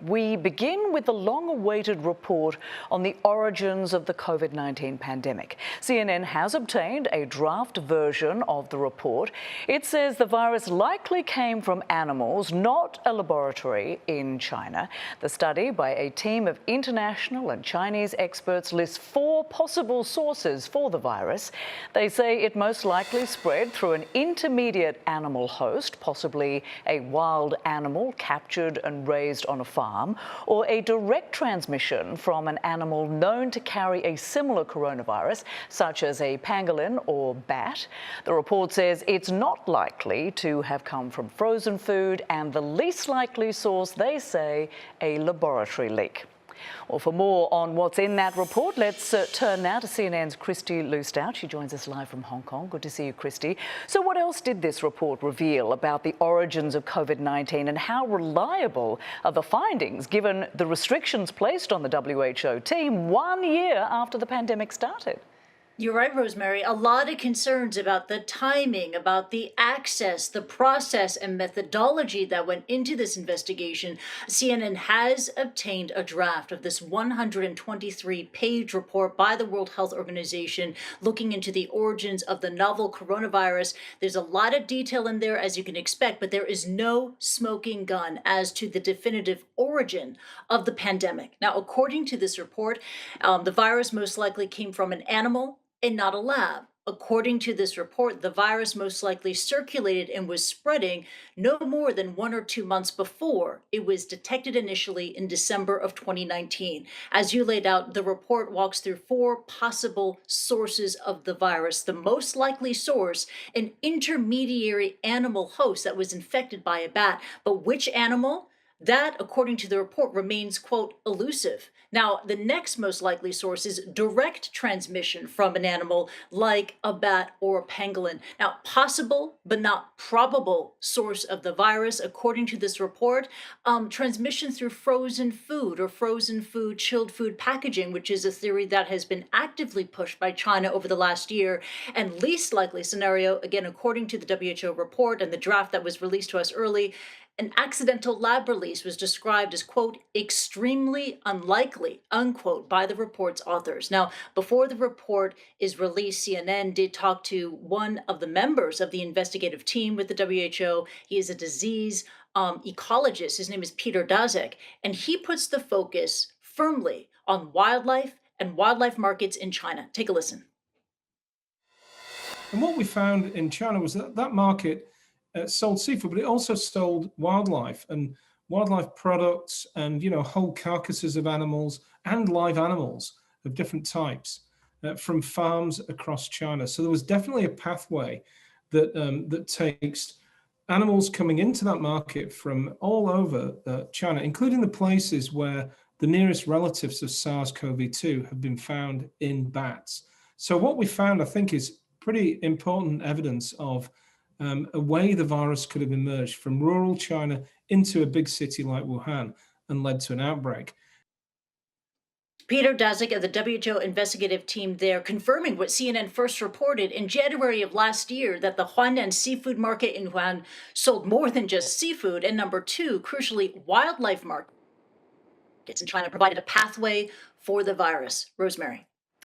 We begin with the long-awaited report on the origins of the COVID-19 pandemic. CNN has obtained a draft version of the report. It says the virus likely came from animals, not a laboratory in China. The study by a team of international and Chinese experts lists 4 possible sources for the virus. They say it most likely spread through an intermediate animal host, possibly a wild animal captured and raised on a farm, or a direct transmission from an animal known to carry a similar coronavirus, such as a pangolin or bat. The report says it's not likely to have come from frozen food, and the least likely source, they say, a laboratory leak. Well, for more on what's in that report, let's turn now to CNN's Christy Lustau. She joins us live from Hong Kong. Good to see you, Christy. So what else did this report reveal about the origins of COVID-19, and how reliable are the findings given the restrictions placed on the WHO team 1 year after the pandemic started? You're right, Rosemary. A lot of concerns about the timing, about the access, the process, and methodology that went into this investigation. CNN has obtained a draft of this 123-page report by the World Health Organization looking into the origins of the novel coronavirus. There's a lot of detail in there, as you can expect, but there is no smoking gun as to the definitive origin of the pandemic. Now, according to this report, the virus most likely came from an animal and not a lab. According to this report, the virus most likely circulated and was spreading no more than 1 or 2 months before it was detected initially in December of 2019. As you laid out, the report walks through 4 possible sources of the virus. The most likely source, an intermediary animal host that was infected by a bat. But which animal? That, according to the report, remains, quote, elusive. Now, the next most likely source is direct transmission from an animal like a bat or a pangolin. Now, possible but not probable source of the virus, according to this report, transmission through frozen food or frozen food, chilled food packaging, which is a theory that has been actively pushed by China over the last year. And least likely scenario, again, according to the WHO report and the draft that was released to us early, an accidental lab release was described as, quote, extremely unlikely, unquote, by the report's authors. Now, before the report is released, CNN did talk to one of the members of the investigative team with the WHO. He is a disease ecologist. His name is Peter Daszak, and he puts the focus firmly on wildlife and wildlife markets in China. Take a listen. And what we found in China was that that market sold seafood, but it also sold wildlife and wildlife products and, whole carcasses of animals and live animals of different types from farms across China. So there was definitely a pathway that takes animals coming into that market from all over China, including the places where the nearest relatives of SARS-CoV-2 have been found in bats. So what we found, I think, is pretty important evidence of a way the virus could have emerged from rural China into a big city like Wuhan and led to an outbreak. Peter Daszak of the WHO investigative team there, confirming what CNN first reported in January of last year, that the Huanan seafood market in Wuhan sold more than just seafood, and number 2, crucially, wildlife markets in China provided a pathway for the virus. Rosemary.